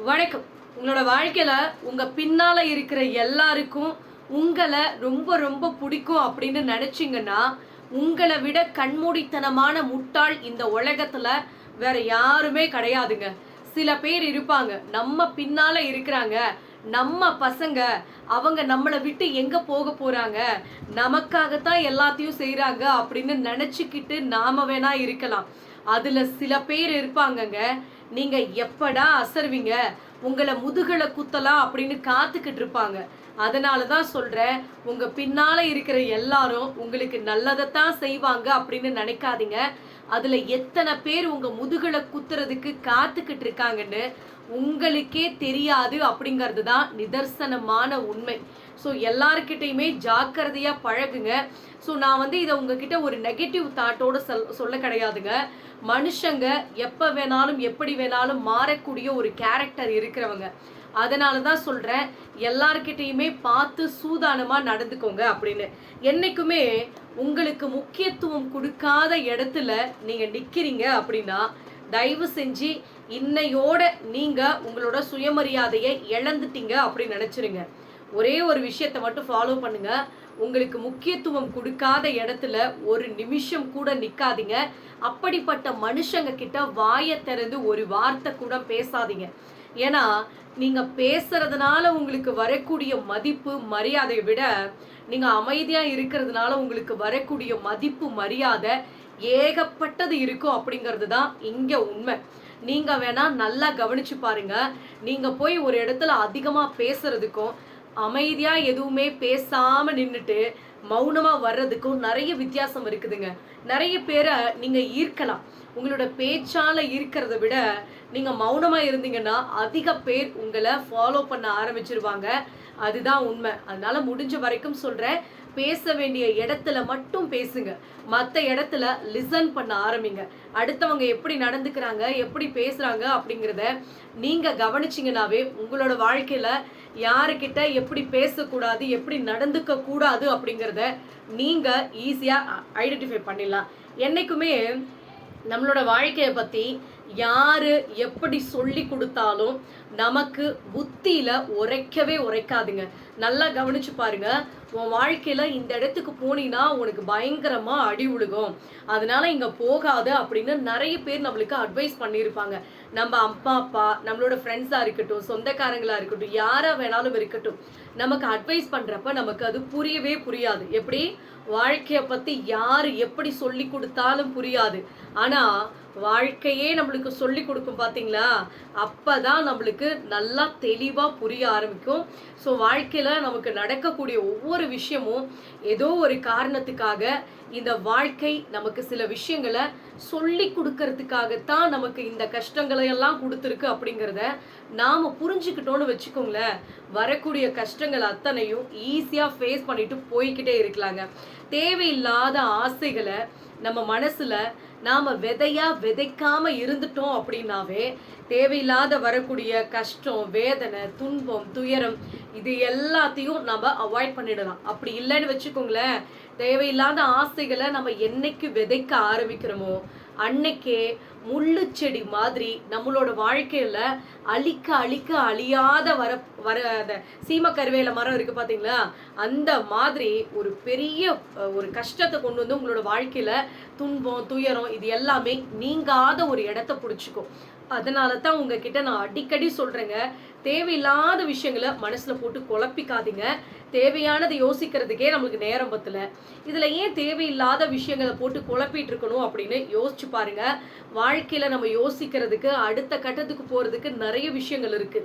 வணக்கம். உங்களோட வாழ்க்கையில உங்க பின்னால இருக்கிற எல்லாருக்கும் உங்கள ரொம்ப ரொம்ப பிடிக்கும் அப்படின்னு நினைச்சீங்கன்னா, உங்கள விட கண்மூடித்தனமான முட்டாள் இந்த உலகத்துல வேற யாருமே கிடையாதுங்க. சில பேர் இருப்பாங்க, நம்ம பின்னால இருக்கிறாங்க, நம்ம பசங்க, அவங்க நம்மள விட்டு எங்க போக போறாங்க, நமக்காகத்தான் எல்லாத்தையும் செய்றாங்க அப்படின்னு நினைச்சுக்கிட்டு நாம வேணா இருக்கலாம். அதுல சில பேர் இருப்பாங்கங்க, நீங்க எப்படா அசருவீங்க, உங்கள முதுகுல குத்தலாம் அப்படின்னு காத்துக்கிட்டு இருப்பாங்க. அதனால தான் சொல்றேன், உங்க பின்னால இருக்கிற எல்லாரும் உங்களுக்கு நல்லதத்தான் செய்வாங்க அப்படின்னு நினைக்காதீங்க. அதுல எத்தனை பேர் உங்க முதுகுல குத்துறதுக்கு காத்துக்கிட்டு இருக்காங்கன்னு உங்களுக்கே தெரியாது அப்படிங்கிறது தான் நிதர்சனமான உண்மை. ஸோ எல்லார்கிட்டயுமே ஜாக்கிரதையா பழகுங்க. ஸோ நான் இதை உங்ககிட்ட ஒரு நெகட்டிவ் தாட்டோட சொல்ல கிடையாதுங்க. மனுஷங்க எப்ப வேணாலும் எப்படி வேணாலும் மாறக்கூடிய ஒரு கேரக்டர் இருக்கிறவங்க. அதனால தான் சொல்றேன், எல்லார்கிட்டயுமே பார்த்து சூதானமா நடந்துக்கோங்க அப்படின்னு. என்னைக்குமே உங்களுக்கு முக்கியத்துவம் கொடுக்காத இடத்துல நீங்க நிக்கிறீங்க அப்படின்னா, தயவு செஞ்சு இன்னையோட நீங்க உங்களோட சுயமரியாதையை இழந்துட்டீங்க அப்படின்னு நினைச்சிருங்க. ஒரே ஒரு விஷயத்தை மட்டும் ஃபாலோ பண்ணுங்க. உங்களுக்கு முக்கியத்துவம் கொடுக்காத இடத்துல ஒரு நிமிஷம் கூட நிக்காதீங்க. அப்படிப்பட்ட மனுஷங்க கிட்ட வாயை திறந்து ஒரு வார்த்தை கூட பேசாதீங்க. ஏன்னா நீங்க பேசுறதுனால உங்களுக்கு வரக்கூடிய மதிப்பு மரியாதையை விட, நீங்க அமைதியா இருக்கிறதுனால உங்களுக்கு வரக்கூடிய மதிப்பு மரியாதை ஏகப்பட்டது இருக்கும் அப்படிங்கிறது தான் இங்க உண்மை. நீங்க வேணா நல்லா கவனிச்சு பாருங்க. நீங்க போய் ஒரு இடத்துல அதிகமா பேசுறதுக்கும் அமைதியா எதுவுமே பேசாம நின்னுட்டு மௌனமா வர்றதுக்கும் நிறைய வித்தியாசம் இருக்குதுங்க. நிறைய பேரை நீங்க ஈர்க்கலாம். உங்களோட பேச்சால ஈர்க்கிறத விட நீங்க மௌனமா இருந்தீங்கன்னா அதிக பேர் உங்களை ஃபாலோ பண்ண ஆரம்பிச்சிருவாங்க. அதுதான் உண்மை. அதனால முடிஞ்ச வரைக்கும் சொல்றேன், பேச வேண்டிய இடத்துல மட்டும் பேசுங்க. மற்ற இடத்துல லிசன் பண்ண ஆரம்பிங்க. அடுத்தவங்க எப்படி நடந்துக்கிறாங்க, எப்படி பேசுறாங்க அப்படிங்கிறத நீங்க கவனிச்சிங்கனாவே உங்களோட வாழ்க்கையில யாருக்கிட்ட எப்படி பேசக்கூடாது, எப்படி நடந்துக்க கூடாது அப்படிங்கிறத நீங்க ஈஸியா ஐடென்டிஃபை பண்ணிடலாம். என்னைக்குமே நம்மளோட வாழ்க்கையை பத்தி யாரு எப்படி சொல்லி கொடுத்தாலும் நமக்கு புத்தியில உரைக்கவே உரைக்காதுங்க. நல்லா கவனிச்சு பாருங்க. உன் வாழ்க்கையில இந்த இடத்துக்கு போனீங்கன்னா உனக்கு பயங்கரமா அடி உழுகும், அதனால இங்க போகாத அப்படின்னு நிறைய பேர் நம்மளுக்கு அட்வைஸ் பண்ணியிருப்பாங்க. நம்ம அம்மா அப்பா, நம்மளோட ஃப்ரெண்ட்ஸா இருக்கட்டும், சொந்தக்காரங்களா இருக்கட்டும், யாரா வேணாலும் இருக்கட்டும், நமக்கு அட்வைஸ் பண்றப்ப நமக்கு அது புரியவே புரியாது. எப்படி வாழ்க்கைய பத்தி யாரு எப்படி சொல்லி கொடுத்தாலும் புரியாது. ஆனா வாழ்க்கையே நம்மளுக்கு சொல்லி கொடுக்கும் பாத்தீங்களா, அப்பதான் நம்மளுக்கு நல்லா தெளிவா புரிய ஆரம்பிக்கும். ஸோ வாழ்க்கையில நமக்கு நடக்கக்கூடிய ஒவ்வொரு விஷயமும் ஏதோ ஒரு காரணத்துக்காக இந்த வாழ்க்கை நமக்கு சில விஷயங்களை சொல்லி கொடுக்கறதுக்காகத்தான் நமக்கு இந்த கஷ்டங்களை எல்லாம் கொடுத்துருக்கு அப்படிங்கிறத நாம புரிஞ்சுக்கிட்டோன்னு வச்சுக்கோங்களேன், வரக்கூடிய கஷ்டங்கள் அத்தனையும் ஈஸியா ஃபேஸ் பண்ணிட்டு போய்கிட்டே இருக்கலாங்க. தேவையில்லாத ஆசைகளை நம்ம மனசுல நாம விதையா விதைக்காம இருந்துட்டோம் அப்படின்னாவே தேவையில்லாத வரக்கூடிய கஷ்டம், வேதனை, துன்பம், துயரம் இது எல்லாத்தையும் நம்ம அவாய்ட் பண்ணிடலாம். அப்படி இல்லைன்னு வச்சுக்கோங்களேன், தேவையில்லாத ஆசைகளை நம்ம என்னைக்கு விதைக்க ஆரம்பிக்கிறோமோ அன்னைக்கே முள்ளு செடி மாதிரி நம்மளோட வாழ்க்கையில அழிக்க அழிக்க அழியாத வர வர அந்த சீம கருவேல மரம் இருக்கு பாத்தீங்களா, அந்த மாதிரி ஒரு பெரிய ஒரு கஷ்டத்தை கொண்டு வந்து உங்களோட வாழ்க்கையில துன்பம், துயரம் இது எல்லாமே நீங்காத ஒரு இடத்த பிடிச்சிக்கும். அதனால தான் உங்ககிட்ட நான் அடிக்கடி சொல்றேங்க, தேவையில்லாத விஷயங்களை மனசுல போட்டு குழப்பிக்காதீங்க. தேவையானதை யோசிக்கிறதுக்கே நம்மளுக்கு நேரம் பத்தல, இதுல ஏன் தேவையில்லாத விஷயங்களை போட்டு குழப்பிட்டு இருக்கணும் அப்படின்னு யோசிச்சு பாருங்க. வாழ்க்கையில நம்ம யோசிக்கிறதுக்கு, அடுத்த கட்டத்துக்கு போறதுக்கு நிறைய விஷயங்கள் இருக்கு.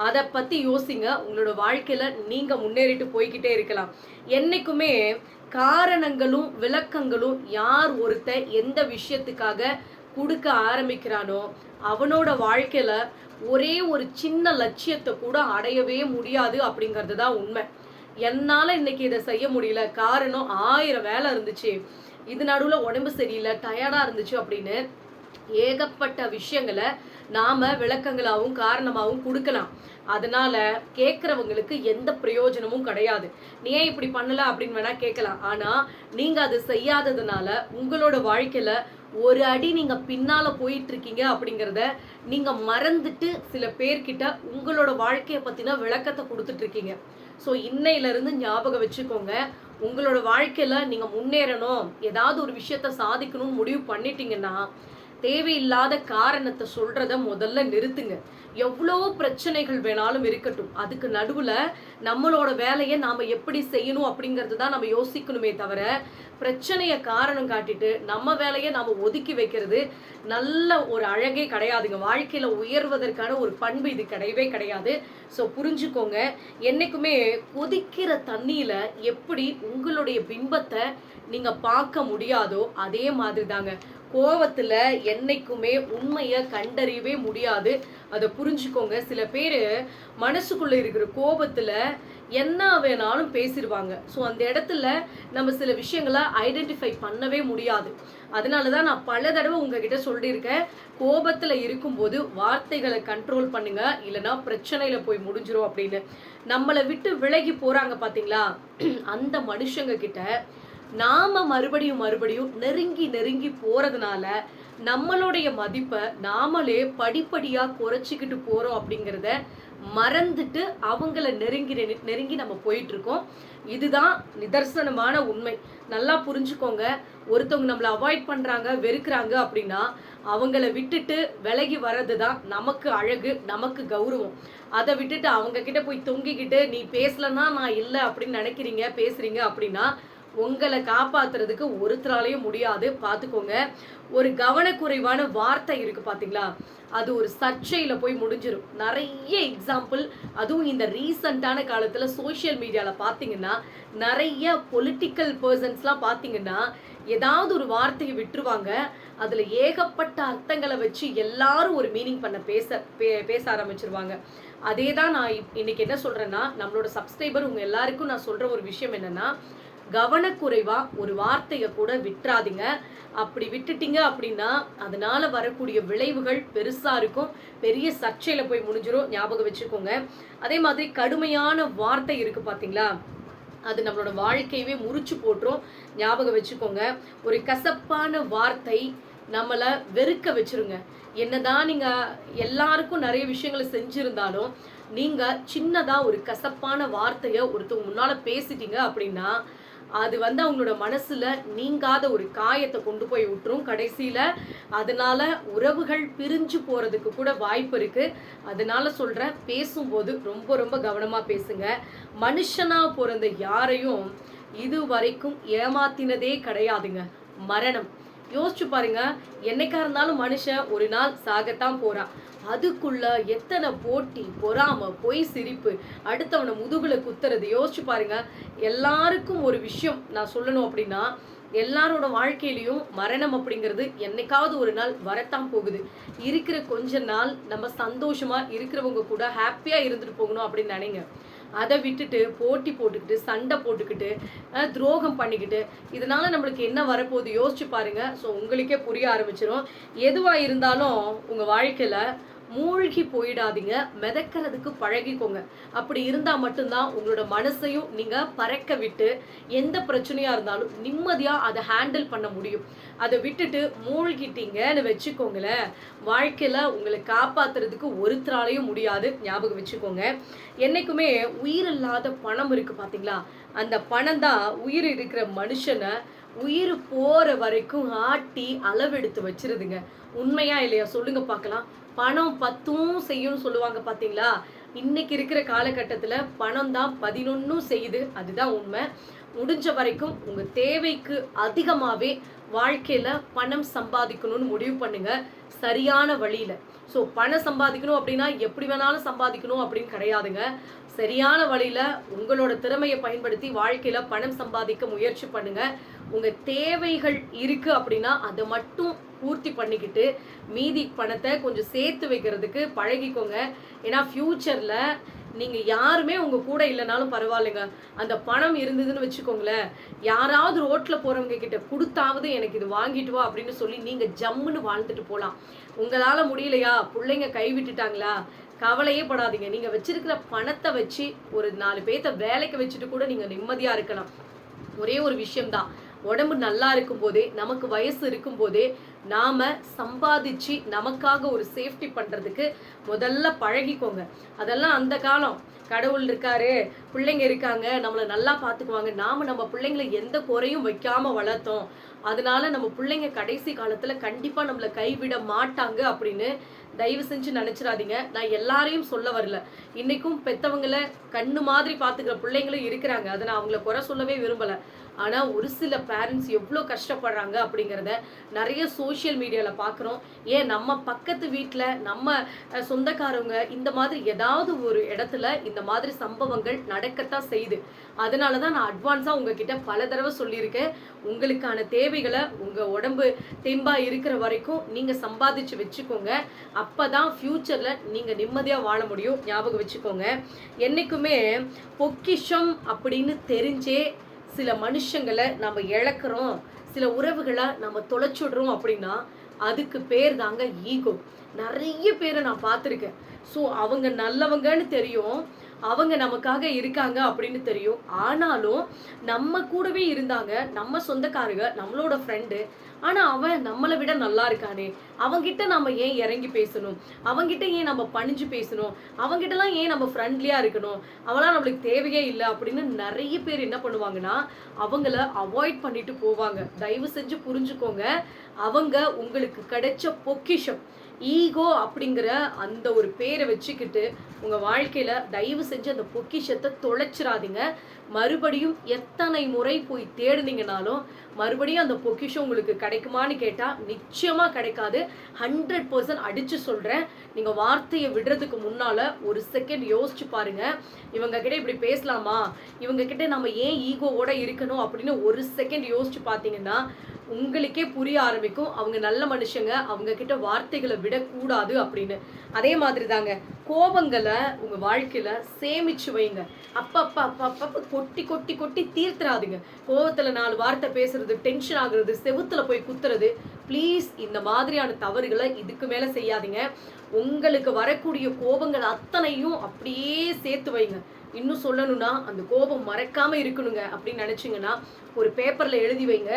அதை பத்தி யோசிங்க. உங்களோட வாழ்க்கையில நீங்க முன்னேறிட்டு போய்கிட்டே இருக்கலாம். என்னைக்குமே காரணங்களும் விளக்கங்களும் யார் ஒருத்த எந்த விஷயத்துக்காக கொடுக்க ஆரம்பிக்கிறானோ அவனோட வாழ்க்கையில ஒரே ஒரு சின்ன லட்சியத்தை கூட அடையவே முடியாது அப்படிங்கிறது தான் உண்மை. என்னால இன்னைக்கு இதை செய்ய முடியல, காரணம் 1000 வேலை இருந்துச்சு, இது நடுவுல உடம்பு சரியில்லை, டயர்டா இருந்துச்சு அப்படின்னு ஏகப்பட்ட விஷயங்களை நாம விளக்கங்களாகவும் காரணமாகவும் கொடுக்கலாம். அதனால கேட்கறவங்களுக்கு எந்த பிரயோஜனமும் கிடையாது. நீ ஏன் இப்படி பண்ணல அப்படின்னு வேணா கேட்கலாம். ஆனா நீங்க அது செய்யாததுனால உங்களோட வாழ்க்கையில ஒரு அடி நீங்க பின்னால போயிட்டு இருக்கீங்க அப்படிங்கிறத நீங்க மறந்துட்டு சில பேர்கிட்ட உங்களோட வாழ்க்கைய பத்தின விளக்கத்தை கொடுத்துட்டு இருக்கீங்க. ஸோ இன்னையில இருந்து ஞாபகம் வச்சுக்கோங்க, உங்களோட வாழ்க்கையில நீங்க முன்னேறணும், ஏதாவது ஒரு விஷயத்த சாதிக்கணும்னு முடிவு பண்ணிட்டீங்கன்னா தேவையில்லாத காரணத்தை சொல்றத முதல்ல நிறுத்துங்க. எவ்வளோ பிரச்சனைகள் வேணாலும் இருக்கட்டும், அதுக்கு நடுவுல நம்மளோட வேலையை நாம எப்படி செய்யணும் அப்படிங்கிறது தான் நம்ம யோசிக்கணுமே தவிர, பிரச்சனையை காரணம் காட்டிட்டு நம்ம வேலையை நாம ஒதுக்கி வைக்கிறது நல்ல ஒரு அழகே கிடையாதுங்க. வாழ்க்கையில உயர்வதற்கான ஒரு பண்பு இது கிடையவே கிடையாது. ஸோ புரிஞ்சுக்கோங்க, என்னைக்குமே கொதிக்கிற தண்ணியில எப்படி உங்களுடைய பிம்பத்தை நீங்க பார்க்க முடியாதோ அதே மாதிரி தாங்க கோவத்துல என்னைக்குமே உண்மையை கண்டறியவே முடியாது. அதை புரிஞ்சுக்கோங்க. சில பேர் மனசுக்குள்ள இருக்கிற கோபத்துல என்ன வேணாலும் பேசிடுவாங்க. ஸோ அந்த இடத்துல நம்ம சில விஷயங்களை ஐடென்டிஃபை பண்ணவே முடியாது. அதனால தான் நான் பல தடவை உங்ககிட்ட சொல்லியிருக்கேன், கோபத்தில் இருக்கும்போது வார்த்தைகளை கண்ட்ரோல் பண்ணுங்க, இல்லைன்னா பிரச்சனையில போய் முடிஞ்சிரும் அப்படின்னு. நம்மளை விட்டு விலகி போறாங்க பார்த்தீங்களா, அந்த மனுஷங்க கிட்ட நாம மறுபடியும் நெருங்கி நெருங்கி போறதுனால நம்மளுடைய மதிப்பை நாமளே படிப்படியா குறைச்சிக்கிட்டு போறோம் அப்படிங்கிறத மறந்துட்டு அவங்கள நெருங்கி நெருங்கி நம்ம போயிட்டு இருக்கோம். இதுதான் நிதர்சனமான உண்மை. நல்லா புரிஞ்சுக்கோங்க. ஒருத்தவங்க நம்மளை அவாய்ட் பண்றாங்க, வெறுக்கிறாங்க அப்படின்னா அவங்கள விட்டுட்டு விலகி வர்றது தான் நமக்கு அழகு, நமக்கு கௌரவம். அதை விட்டுட்டு அவங்க கிட்ட போய் தொங்கிக்கிட்டு நீ பேசலன்னா நான் இல்லை அப்படின்னு நினைக்கிறீங்க, பேசுறீங்க அப்படின்னா உங்களை காப்பாத்துறதுக்கு ஒருத்தராலையும் முடியாது. பார்த்துக்கோங்க. ஒரு கவனக்குறைவான வார்த்தை இருக்கு பார்த்தீங்களா, அது ஒரு சர்ச்சையில் போய் முடிஞ்சிடும். நிறைய எக்ஸாம்பிள், அதுவும் இந்த ரீசண்டான காலத்தில் சோஷியல் மீடியாவில் பார்த்தீங்கன்னா நிறைய பொலிட்டிக்கல் பர்சன்ஸ்லாம் பார்த்தீங்கன்னா ஏதாவது ஒரு வார்த்தையை விட்டுருவாங்க, அதில் ஏகப்பட்ட அர்த்தங்களை வச்சு எல்லாரும் ஒரு மீனிங் பண்ண பேச ஆரம்பிச்சிருவாங்க. அதே தான் நான் இன்னைக்கு என்ன சொல்கிறேன்னா, நம்மளோட சப்ஸ்கிரைபர் உங்கள் எல்லாருக்கும் நான் சொல்கிற ஒரு விஷயம் என்னென்னா, கவனக்குறைவா ஒரு வார்த்தையை கூட விட்டுறாதீங்க. அப்படி விட்டுட்டீங்க அப்படின்னா அதனால வரக்கூடிய விளைவுகள் பெருசா இருக்கும், பெரிய சர்ச்சையில போய் முடிஞ்சிடும். ஞாபகம் வச்சுக்கோங்க. அதே மாதிரி கடுமையான வார்த்தை இருக்கு பாத்தீங்களா, அது நம்மளோட வாழ்க்கையவே முறிச்சு போட்டுரும். ஞாபகம் வச்சுக்கோங்க. ஒரு கசப்பான வார்த்தை நம்மளை வெறுக்க வச்சிருங்க. என்னதான் நீங்க எல்லாருக்கும் நிறைய விஷயங்களை செஞ்சிருந்தாலும் நீங்க சின்னதா ஒரு கசப்பான வார்த்தையை ஒருத்தவங்க முன்னால பேசிட்டீங்க அப்படின்னா அது அவங்களோட மனசுல நீங்காத ஒரு காயத்தை கொண்டு போய் விட்டுரும் கடைசியில. அதனால உறவுகள் பிரிஞ்சு போறதுக்கு கூட வாய்ப்பு இருக்கு. அதனால சொல்றேன், பேசும்போது ரொம்ப ரொம்ப கவனமா பேசுங்க. மனுஷனா பிறந்த யாரையும் இது வரைக்கும் ஏமாத்தினதே கிடையாதுங்க மரணம். யோசிச்சு பாருங்க, என்னைக்கா இருந்தாலும் மனுஷன் ஒரு நாள் சாகத்தான் போறான். அதுக்குள்ள எத்தனை போட்டி, பொறாம, பொய் சிரிப்பு, அடுத்தவனை முதுகுல குத்துறது. யோசிச்சு பாருங்க. எல்லாருக்கும் ஒரு விஷயம் நான் சொல்லணும் அப்படின்னா, எல்லாரோட வாழ்க்கையிலையும் மரணம் அப்படிங்கிறது என்னைக்காவது ஒரு நாள் வரத்தான் போகுது. இருக்கிற கொஞ்ச நாள் நம்ம சந்தோஷமா இருக்கிறவங்க கூட ஹாப்பியா இருந்துட்டு போகணும் அப்படின்னு நினைங்க. அதை விட்டுட்டு போட்டி போட்டுக்கிட்டு சண்டை போட்டுக்கிட்டு துரோகம் பண்ணிக்கிட்டு இதனால நம்மளுக்கு என்ன வரப்போகுது யோசிச்சு பாருங்க. ஸோ உங்களுக்கே புரிய ஆரம்பிச்சிடும். எதுவாக இருந்தாலும் உங்கள் வாழ்க்கையில் மூழ்கி போயிடாதீங்க, மிதக்கிறதுக்கு பழகிக்கோங்க. அப்படி இருந்தால் மட்டும்தான் உங்களோட மனசையும் நீங்கள் பறக்க விட்டு எந்த பிரச்சனையாக இருந்தாலும் நிம்மதியாக அதை ஹேண்டில் பண்ண முடியும். அதை விட்டுட்டு மூழ்கிட்டீங்கன்னு வச்சுக்கோங்களேன், வாழ்க்கையில் உங்களை காப்பாற்றுறதுக்கு ஒருத்தராலையும் முடியாது. ஞாபகம் வச்சுக்கோங்க. என்றைக்குமே உயிர் இல்லாத பணம் இருக்குது பார்த்தீங்களா, அந்த பணம் தான் உயிர் இருக்கிற மனுஷனை உயிர் போகிற வரைக்கும் ஆட்டி அளவெடுத்து வச்சிருதுங்க. உண்மையா இல்லையா சொல்லுங்க பார்க்கலாம். பணம் 10 செய்யும் சொல்லுவாங்க பார்த்தீங்களா, இன்னைக்கு இருக்கிற காலகட்டத்தில் பணம் தான் 11 செய்யுது. அதுதான் உண்மை. முடிஞ்ச வரைக்கும் உங்கள் தேவைக்கு அதிகமாகவே வாழ்க்கையில் பணம் சம்பாதிக்கணும்னு முடிவு பண்ணுங்க, சரியான வழியில். ஸோ பணம் சம்பாதிக்கணும் அப்படின்னா எப்படி வேணாலும் சம்பாதிக்கணும் அப்படின்னு கிடையாதுங்க. சரியான வழியில் உங்களோட திறமையை பயன்படுத்தி வாழ்க்கையில் பணம் சம்பாதிக்க முயற்சி பண்ணுங்க. உங்கள் தேவைகள் இருக்குது அப்படின்னா அதை மட்டும் பூர்த்தி பண்ணிக்கிட்டு மீதி பணத்தை கொஞ்சம் சேர்த்து வைக்கிறதுக்கு பழகிக்கோங்க. ஏன்னா ஃப்யூச்சரில் நீங்கள் யாருமே உங்கள் கூட இல்லைனாலும் பரவாயில்லைங்க, அந்த பணம் இருந்ததுன்னு வச்சுக்கோங்களேன், யாராவது ரோட்டில் போகிறவங்க கிட்ட கொடுத்தாவது எனக்கு இது வாங்கிட்டு வா அப்படின்னு சொல்லி நீங்கள் ஜம்முன்னு வாழ்ந்துட்டு போகலாம். உங்களால் முடியலையா, பிள்ளைங்க கைவிட்டுட்டாங்களா, கவலையே படாதீங்க. நீங்கள் வச்சிருக்கிற பணத்தை வச்சு ஒரு 4 பேர்த்த வேலைக்கு வச்சுட்டு கூட நீங்கள் நிம்மதியாக இருக்கலாம். ஒரே ஒரு விஷயம்தான், உடம்பு நல்லா இருக்கும்போதே, நமக்கு வயசு இருக்கும்போதே நாம சம்பாதிச்சு நமக்காக ஒரு சேஃப்டி பண்றதுக்கு முதல்ல பழகிக்கோங்க. அதெல்லாம் அந்த காலம். கடவுள் இருக்காரு, பிள்ளைங்க இருக்காங்க, நம்மளை நல்லா பார்த்துக்குவாங்க, நாம நம்ம பிள்ளைங்களை எந்த குறையும் வைக்காம வளர்த்தோம், அதனால நம்ம பிள்ளைங்க கடைசி காலத்துல கண்டிப்பா நம்மளை கைவிட மாட்டாங்க அப்படின்னு தயவு செஞ்சு நினைச்சிடாதீங்க. நான் எல்லாரையும் சொல்ல வரல. இன்னைக்கும் பெத்தவங்களை கண்ணு மாதிரி பார்த்துக்கிற பிள்ளைங்களும் இருக்கிறாங்க. அதை நான் அவங்கள குறை சொல்லவே விரும்பல. ஆனா ஒரு சில பேரண்ட்ஸ் எவ்வளோ கஷ்டப்படுறாங்க அப்படிங்கிறத நிறைய சோஷியல் மீடியாவில் பார்க்குறோம். ஏன் நம்ம பக்கத்து வீட்டில் நம்ம சொந்தக்காரவங்க இந்த மாதிரி ஏதாவது ஒரு இடத்துல இந்த மாதிரி சம்பவங்கள் நடக்கத்தான் செய்யுது. அதனால தான் நான் அட்வான்ஸாக உங்ககிட்ட பல தடவை சொல்லியிருக்கேன், உங்களுக்கான தேவைகளை உங்கள் உடம்பு தெம்பாக இருக்கிற வரைக்கும் நீங்கள் சம்பாதிச்சு வச்சுக்கோங்க. அப்போ தான் ஃப்யூச்சரில் நீங்கள் நிம்மதியாக வாழ முடியும். ஞாபகம் வச்சுக்கோங்க. என்றைக்குமே பொக்கிஷம் அப்படின்னு தெரிஞ்சே சில மனுஷங்களை நம்ம இழக்கிறோம், சில உறவுகளை நம்ம தொலைச்சுடுறோம் அப்படின்னா அதுக்கு பேர் தாங்க ஈகோ. நிறைய பேரை நான் பார்த்துருக்கேன். ஸோ அவங்க நல்லவங்கன்னு தெரியும், அவங்க நமக்காக இருக்காங்க அப்படின்னு தெரியும், ஆனாலும் நம்ம கூடவே இருந்தாங்க, நம்ம சொந்தக்காரங்க, நம்மளோட ஃப்ரெண்டு, ஆனால் அவன் நம்மளை விட நல்லா இருக்கானே, அவங்கிட்ட நம்ம ஏன் இறங்கி பேசணும், அவங்கிட்ட ஏன் நம்ம பணிஞ்சு பேசணும், அவங்கிட்டலாம் ஏன் நம்ம ஃப்ரெண்ட்லியாக இருக்கணும், அவளாம் நம்மளுக்கு தேவையே இல்லை அப்படின்னு நிறைய பேர் என்ன பண்ணுவாங்கன்னா அவங்கள அவாய்ட் பண்ணிட்டு போவாங்க. தயவு செஞ்சு புரிஞ்சுக்கோங்க, அவங்க உங்களுக்கு கிடைச்ச பொக்கிஷம். ஈகோ அப்படிங்கிற அந்த ஒரு பேரை வச்சுக்கிட்டு உங்கள் வாழ்க்கையில் தயவு செஞ்சு அந்த பொக்கிஷத்தை தொலைச்சிடாதீங்க. மறுபடியும் எத்தனை முறை போய் தேடுனீங்கனாலும் மறுபடியும் அந்த பொக்கிஷம் உங்களுக்கு கிடைக்குமான்னு கேட்டால் நிச்சயமாக கிடைக்காது. 100% அடித்து சொல்கிறேன். நீங்கள் வார்த்தையை விடுறதுக்கு முன்னால் ஒரு செகண்ட் யோசிச்சு பாருங்கள், இவங்க கிட்ட இப்படி பேசலாமா, இவங்க கிட்ட நம்ம ஏன் ஈகோவோட இருக்கணும் அப்படின்னு ஒரு செகண்ட் யோசிச்சு பார்த்தீங்கன்னா உங்களுக்கே புரிய ஆரம்பிக்கும் அவங்க நல்ல மனுஷங்க, அவங்க கிட்ட வார்த்தைகளை விடக்கூடாது அப்படின்னு. அதே மாதிரி தாங்க கோபங்களை உங்க வாழ்க்கையில சேமிச்சு வைங்க. அப்பப்ப கொட்டி கொட்டி கொட்டி தீர்த்துறாதுங்க. கோபத்துல 4 வார்த்தை பேசுறது, டென்ஷன் ஆகுறது, செவுத்துல போய் குத்துறது, ப்ளீஸ் இந்த மாதிரியான தவறுகளை இதுக்கு மேல செய்யாதீங்க. உங்களுக்கு வரக்கூடிய கோபங்கள் அத்தனையும் அப்படியே சேர்த்து வைங்க. இன்னும் சொல்லணும்னா அந்த கோபம் மறக்காம இருக்கணுங்க அப்படின்னு நினைச்சிங்கன்னா ஒரு பேப்பர்ல எழுதி வைங்க.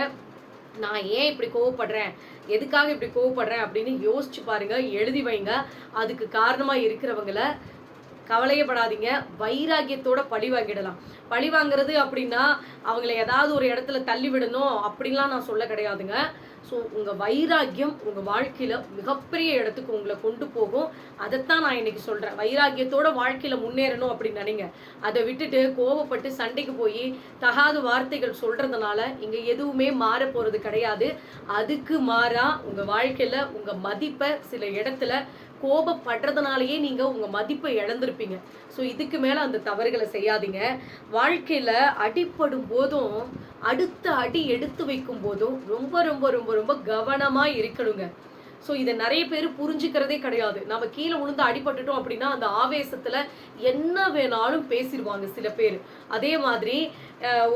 நான் ஏன் இப்படி கோவப்படுறேன், எதுக்காக இப்படி கோவப்படுறேன் அப்படின்னு யோசிச்சு பாருங்க, எழுதி வைங்க. அதுக்கு காரணமாக இருக்கிறவங்கள கவலையப்படாதீங்க, வைராக்கியத்தோட பழி வாங்கிடலாம். பழி வாங்குறது அப்படின்னா அவங்கள ஏதாவது ஒரு இடத்துல தள்ளி விடணும் அப்படின்லாம் நான் சொல்ல கிடையாதுங்க. ஸோ உங்கள் வைராக்கியம் உங்கள் வாழ்க்கையில் மிகப்பெரிய இடத்துக்கு உங்களை கொண்டு போகும். அதைத்தான் நான் இன்னைக்கு சொல்கிறேன். வைராக்கியத்தோட வாழ்க்கையில் முன்னேறணும் அப்படின்னு நினைங்க. அதை விட்டுட்டு கோவப்பட்டு சண்டைக்கு போய் தகாத வார்த்தைகள் சொல்கிறதுனால இங்கே எதுவுமே மாற போகிறது கிடையாது. அதுக்கு மாறா உங்கள் வாழ்க்கையில் உங்கள் மதிப்பை சில இடத்துல கோபப்படுறதுனாலேயே நீங்கள் உங்கள் மதிப்பை இழந்திருப்பீங்க. ஸோ இதுக்கு மேலே அந்த தவறுகளை செய்யாதீங்க. வாழ்க்கையில் அடிப்படும் போதும் அடுத்த அடி எடுத்து வைக்கும் போதும் ரொம்ப ரொம்ப ரொம்ப ரொம்ப கவனமாக இருக்கணுங்க. ஸோ இதை நிறைய பேர் புரிஞ்சுக்கிறதே கிடையாது. நம்ம கீழே விழுந்து அடிபட்டுட்டோம் அப்படின்னா அந்த ஆவேசத்தில் என்ன வேணாலும் பேசிடுவாங்க சில பேர். அதே மாதிரி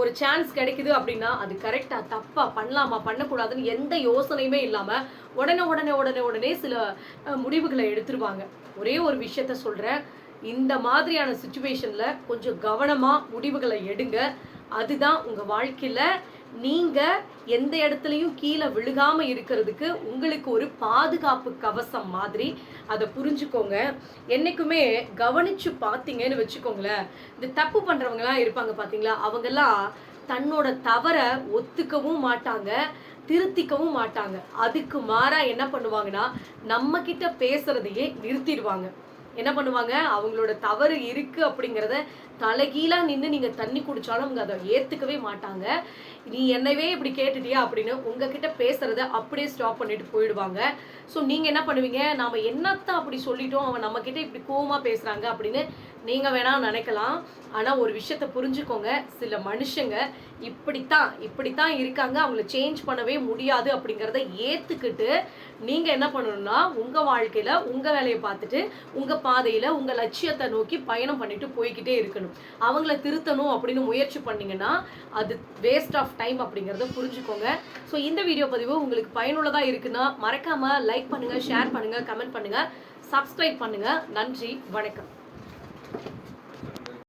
ஒரு சான்ஸ் கிடைக்குது அப்படின்னா அது கரெக்டாக தப்பா பண்ணலாமா பண்ணக்கூடாதுன்னு எந்த யோசனையுமே இல்லாமல் உடனே உடனே உடனே உடனே சில முடிவுகளை எடுத்துருவாங்க. ஒரே ஒரு விஷயத்த சொல்கிறேன், இந்த மாதிரியான சுச்சுவேஷனில் கொஞ்சம் கவனமாக முடிவுகளை எடுங்க. அதுதான் உங்கள் வாழ்க்கையில் நீங்கள் எந்த இடத்துலையும் கீழே விழுகாமல் இருக்கிறதுக்கு உங்களுக்கு ஒரு பாதுகாப்பு கவசம் மாதிரி. அதை புரிஞ்சுக்கோங்க. என்றைக்குமே கவனித்து பார்த்தீங்கன்னு வச்சுக்கோங்களேன், இந்த தப்பு பண்ணுறவங்களாம் இருப்பாங்க பார்த்தீங்களா, அவங்கெல்லாம் தன்னோட தவறை ஒத்துக்கவும் மாட்டாங்க, திருத்திக்கவும் மாட்டாங்க. அதுக்கு மாறாக என்ன பண்ணுவாங்கன்னா நம்ம கிட்ட பேசுறதையே நிறுத்திடுவாங்க. என்ன பண்ணுவாங்க, அவங்களோட தவறு இருக்குது அப்படிங்கிறத தலைகீழாக நின்று நீங்கள் தண்ணி குடித்தாலும் அவங்க அதை ஏற்றுக்கவே மாட்டாங்க. நீ என்னவே இப்படி கேட்டுட்டியா அப்படின்னு உங்ககிட்ட பேசுகிறத அப்படியே ஸ்டாப் பண்ணிட்டு போயிடுவாங்க. ஸோ நீங்கள் என்ன பண்ணுவீங்க, நாம் என்னத்தான் அப்படி சொல்லிட்டோம், அவன் நம்மக்கிட்ட இப்படி கோவமாக பேசுகிறாங்க அப்படின்னு நீங்கள் வேணால் நினைக்கலாம். ஆனால் ஒரு விஷயத்த புரிஞ்சுக்கோங்க, சில மனுஷங்க இப்படித்தான் இருக்காங்க, அவங்கள சேஞ்ச் பண்ணவே முடியாது அப்படிங்கிறத ஏற்றுக்கிட்டு நீங்கள் என்ன பண்ணணும்னா உங்கள் வாழ்க்கையில் உங்கள் வேலையை பார்த்துட்டு உங்கள் பாதையில் உங்கள் லட்சியத்தை நோக்கி பயணம் பண்ணிட்டு போய்கிட்டே இருக்கணும். அவங்கள திருத்தணும் அப்படின்னு முயற்சி பண்ணிங்கன்னா அது வேஸ்ட் ஆஃப் டைம் அப்படிங்கிறத புரிஞ்சுக்கோங்க. ஸோ இந்த வீடியோ பதிவு உங்களுக்கு பயனுள்ளதாக இருக்குன்னா மறக்காமல் லைக் பண்ணுங்கள், ஷேர் பண்ணுங்கள், கமெண்ட் பண்ணுங்கள், சப்ஸ்கிரைப் பண்ணுங்கள். நன்றி, வணக்கம்.